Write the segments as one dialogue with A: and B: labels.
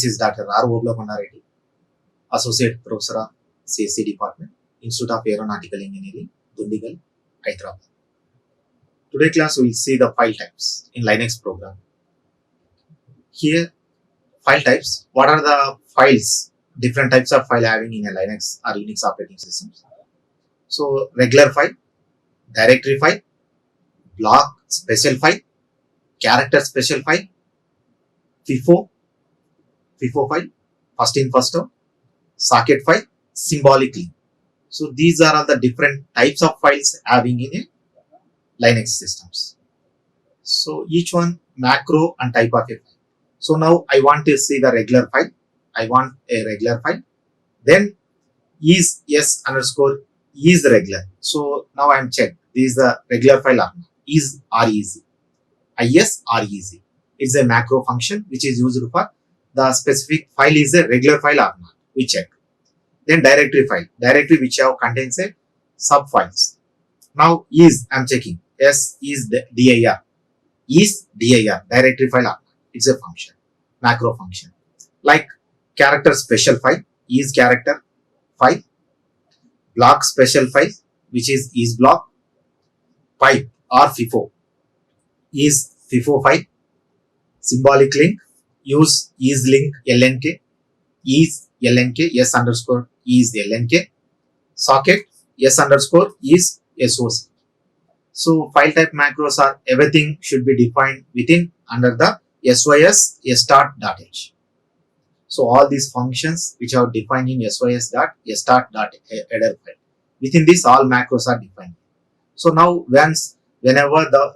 A: This is Dr. R. Oblakonna Reddy, Associate Professor of CSC Department, Institute of Aeronautical Engineering, Dundigal, Hyderabad. Today class we will see the file types in Linux program. Here, file types. What are the files? Different types of file having in a Linux or Unix operating systems. So, regular file, directory file, block special file, character special file, FIFO file, first in first out, socket file, symbolic link. So these are all the different types of files having in a Linux systems. So each one macro and type of a file. So now I want to see the regular file. I want a regular file. Then is yes underscore is regular. So now I am checked. This is the regular file or not. Is or easy. Is or easy. It's a macro function which is used for the specific file is a regular file or not. We check. Then directory file. Directory which contains a sub files. Now is I am checking. Yes is the dir. Is dir. Directory file or not. It's a function. Macro function. Like character special file. Is character file. Block special file which is block. Pipe or FIFO. Is FIFO file. Symbolic link. Use is link lnk. Is lnk. Yes underscore is lnk. Socket yes underscore is soc. So file type macros are everything should be defined within under the sys start.h. So all these functions which are defined in sys.start.header file. Within this all macros are defined. So now whenever the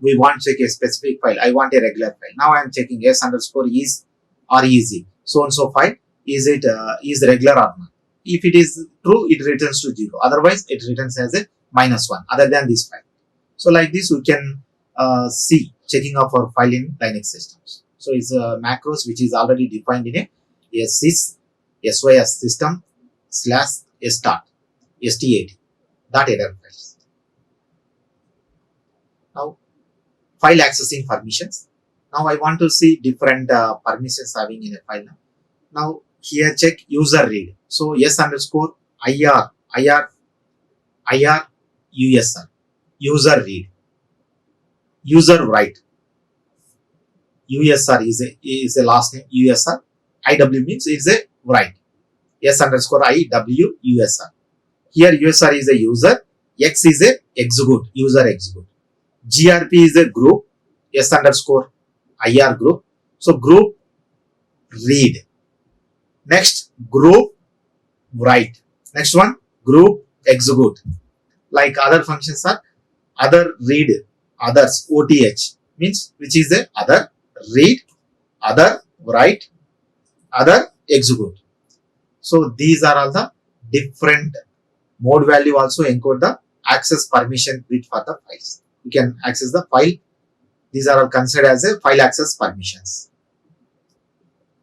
A: we want to check a specific file, I want a regular file. Now I am checking yes underscore is or easy. So and so file is it is regular or not. If it is true, it returns to 0. Otherwise, it returns as a -1 other than this file. So like this, we can see checking of our file in Linux systems. So it's macros which is already defined in a sys system / start header files. Now file accessing permissions. Now I want to see different permissions having in a file. Now here check user read. So yes underscore ir usr user read, user write. USR is a last name USR. IW means it's a write. S underscore IW USR. Here USR is a user. X is a execute. User execute. GRP is a group. S underscore IR group. So group read. Next group write. Next one group execute. Like other functions are other read, others OTH means which is a other read, other write, other execute. So these are all the different mode value also encode the access permission bit for the files. You can access the file. These are all considered as a file access permissions.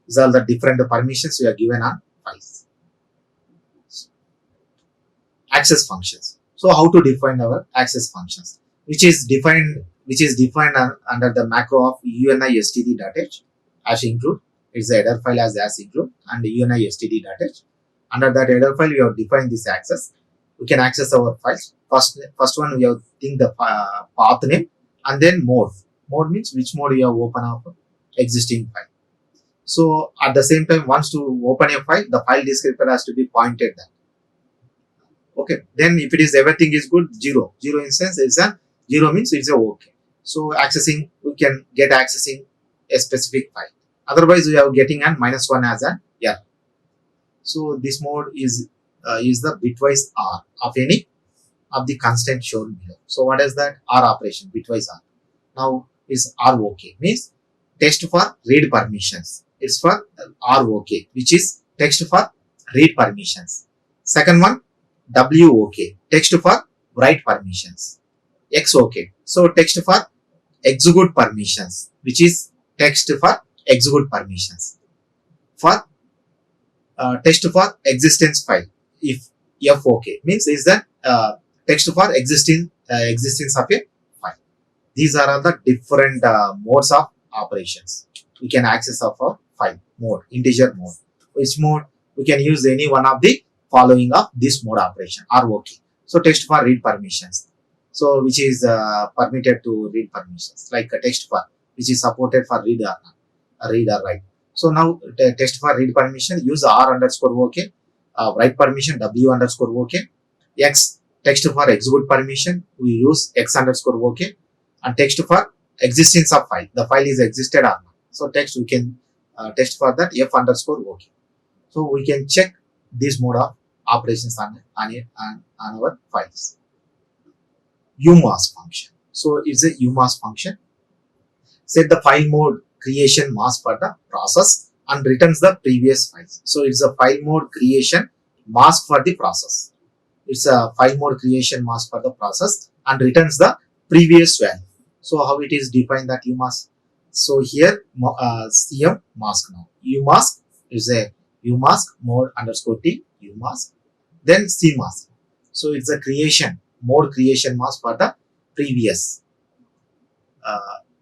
A: These are the different permissions we are given on files. Access functions. So how to define our access functions, which is defined under the macro of unistd.h as include. It's a header file as include and unistd.h. Under that header file, we have defined this access. We can access our files. First one we have think the path name and then mode. Mode means which mode you have open up existing file. So at the same time, once to open a file, the file descriptor has to be pointed there. Okay, then if it is everything is good, 0 instance is a 0 means it's a okay. So accessing, we can get accessing a specific file. Otherwise, we are getting an -1 as an error. So this mode is the bitwise R of any of the constant shown below. So what is that? R operation, bitwise R. Now is ROK means text for read permissions. It's for ROK, which is text for read permissions. Second one, WOK, text for write permissions. XOK, so text for execute permissions, which is text for execute permissions. For text for existence file, if FOK means is the text for existence of a file. These are all the different modes of operations we can access of our file mode, integer mode. Which mode? We can use any one of the following of this mode operation ROK. So text for read permissions. So which is permitted to read permissions, like a text for which is supported for read or write. So now text for read permission use R underscore OK, write permission W underscore OK, X text for execute permission we use X underscore OK, and text for existence of file, the file is existed or not. So text we can text for that F underscore OK. So we can check this mode of operations on our files. UMask function. So it's a UMask function. Set the file mode creation mask for the process and returns the previous files. So it's a file mode creation mask for the process. It's a file mode creation mask for the process and returns the previous value. So how it is defined that UMask? So here CM mask now. UMask is a UMask mode underscore T UMask. Then CMask. So it's a creation mode creation mask for the previous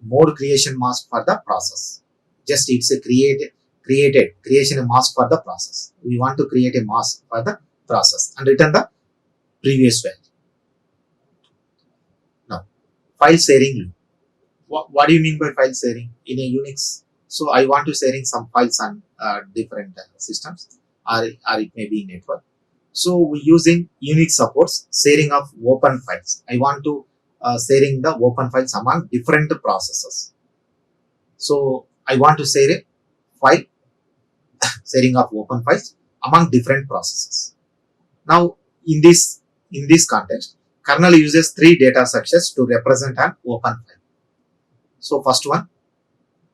A: mode creation mask for the process. Just it's a creation mask for the process. We want to create a mask for the process and return the previous value. Now, file sharing loop. What do you mean by file sharing in a Unix? So I want to sharing some files on different systems, or it may be network. So we using Unix supports sharing of open files. I want to sharing the open files among different processes. So I want to share a file sharing of open files among different processes. Now in this context, kernel uses 3 data structures to represent an open file. So first one,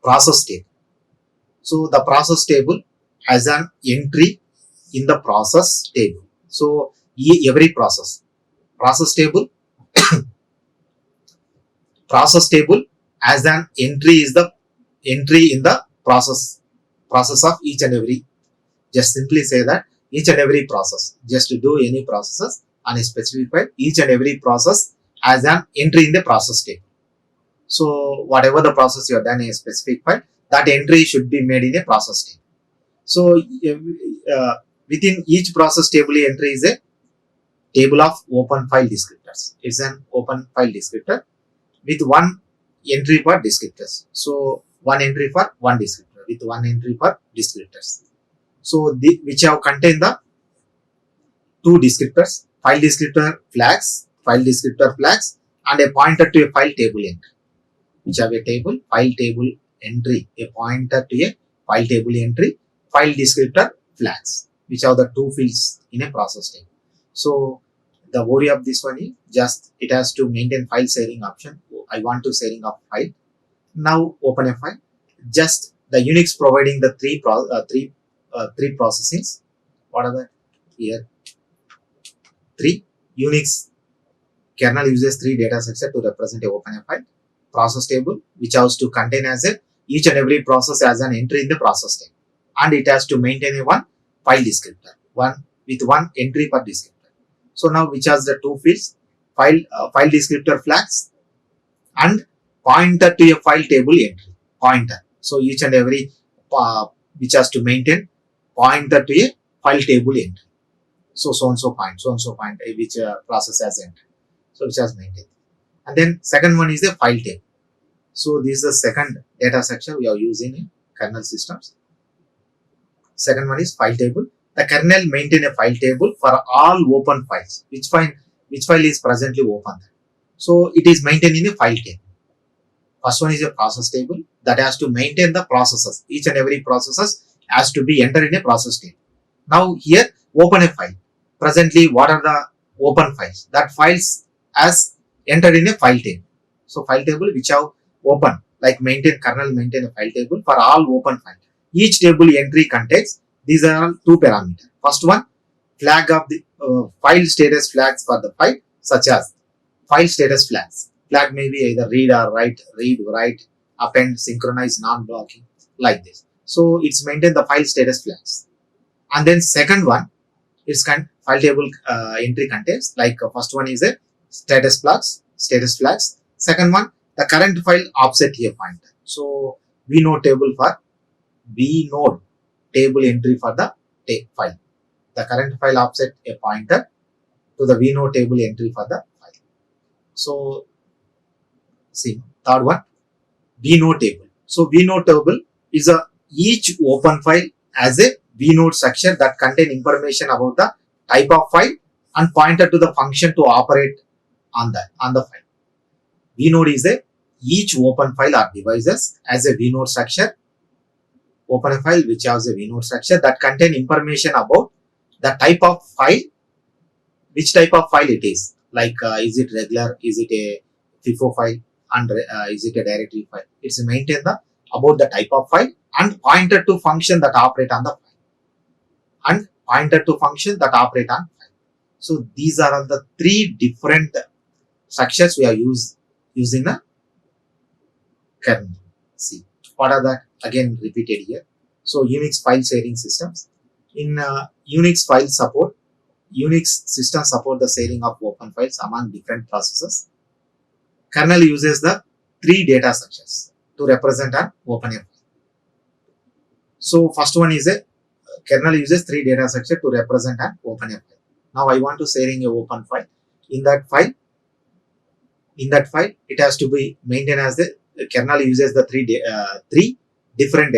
A: process table. So the process table has an entry in the process table. So every process table as an entry is the entry in the process of each and every. Just simply say that each and every process, just to do any processes on a specific file, each and every process as an entry in the process table. So whatever the process you have done in a specific file, that entry should be made in a process table. So within each process table entry is a table of open file descriptors. It's an open file descriptor with one entry per descriptors. So one entry for one descriptor with one entry per descriptors. So which have contained the 2 descriptors, file descriptor flags, and a pointer to a file table entry. Which have a table, file table entry, a pointer to a file table entry, file descriptor flags, which are the 2 fields in a process table. So the worry of this one is just it has to maintain file sharing option. I want to sharing of file. Now open a file. Just the Unix providing the three processings. What are the here? 3 Unix kernel uses 3 data structures to represent a open a file. Process table, which has to contain as a each and every process as an entry in the process table, and it has to maintain a one file descriptor, with one entry per descriptor. So now which has the 2 fields, file descriptor flags and pointer to a file table entry, pointer. So each and every which has to maintain pointer to a file table entry. So and so point which process has entry. So which has maintained. And then second one is the file table. So this is the second data structure we are using in kernel systems. Second one is file table. The kernel maintain a file table for all open files. Which file is presently open. So it is maintained in a file table. First one is a process table that has to maintain the processes. Each and every processes has to be entered in a process table. Now here open a file. Presently what are the open files? That files as entered in a file table. So file table which have open, like kernel maintain a file table for all open files. Each table entry contains, these are 2 parameters. First one, flag of the file status flags for the file, such as file status flags. Flag may be either read or write, append, synchronize, non-blocking, like this. So it's maintain the file status flags. And then second one, its file table entry contains, like first one is a status flags. Second one, the current file offset here pointer. So we know table for vnode table entry for the file. The current file offset a pointer to the vnode table entry for the file. So see, third one, vnode table. So vnode table is a each open file as a vnode structure that contain information about the type of file and pointer to the function to operate on the file. vnode is a each open file or devices as a vnode structure. Open a file which has a vnode structure that contain information about the type of file, which type of file it is, like is it regular, is it a FIFO file, and is it a directory file. It's maintain the about the type of file and pointer to function that operate on the file, and pointer to function that operate on file. So these are the three different structures we are using a kernel. See what are that again repeated here. So Unix file sharing systems. In Unix file support, Unix system support the sharing of open files among different processes. Kernel uses the three data structures to represent an open file. So first one is a kernel uses three data structure to represent an open file. Now I want to sharing a open file. In that file, it has to be maintained as the kernel uses the three different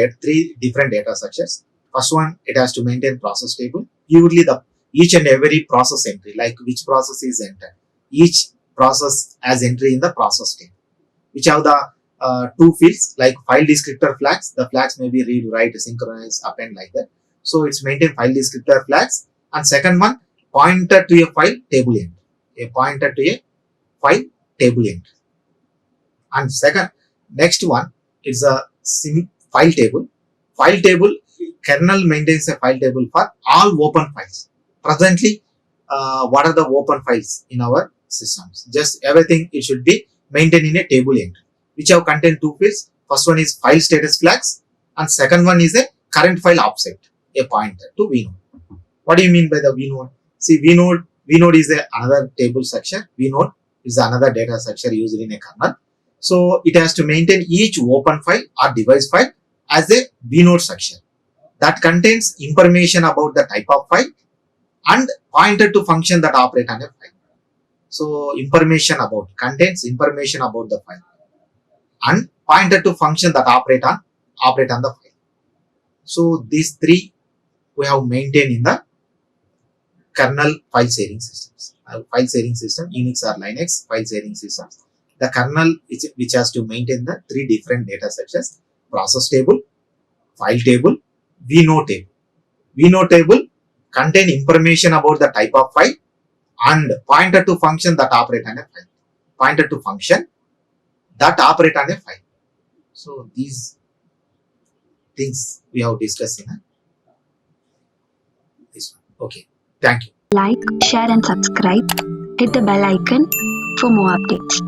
A: data structures. First one, it has to maintain process table. Purely the each and every process entry, like which process is entered. Each process has entry in the process table, which have the two fields like file descriptor flags. The flags may be read, write, synchronize, append like that. So it's maintain file descriptor flags. And second one, pointer to a file table entry. A pointer to a file table entry. And second, next one is a file table. File table, kernel maintains a file table for all open files. Presently, what are the open files in our systems? Just everything, it should be maintained in a table entry, which have contained two fields. First one is file status flags, and second one is a current file offset, a pointer to vnode. What do you mean by the vnode? See, vnode is another table structure. vnode is another data structure used in a kernel. So it has to maintain each open file or device file as a vnode structure that contains information about the type of file and pointer to function that operate on a file. So information about contains information about the file and pointer to function that operate on the file. So these three we have maintained in the kernel file sharing systems. File sharing system, Unix or Linux file sharing systems. The kernel which has to maintain the three different data structures: process table, file table, vnode table. vnode table contain information about the type of file and pointer to function that operate on a file. Pointer to function that operate on a file. So these things we have discussed in this one. Okay, thank you.
B: Like, share and subscribe. Hit the bell icon for more updates.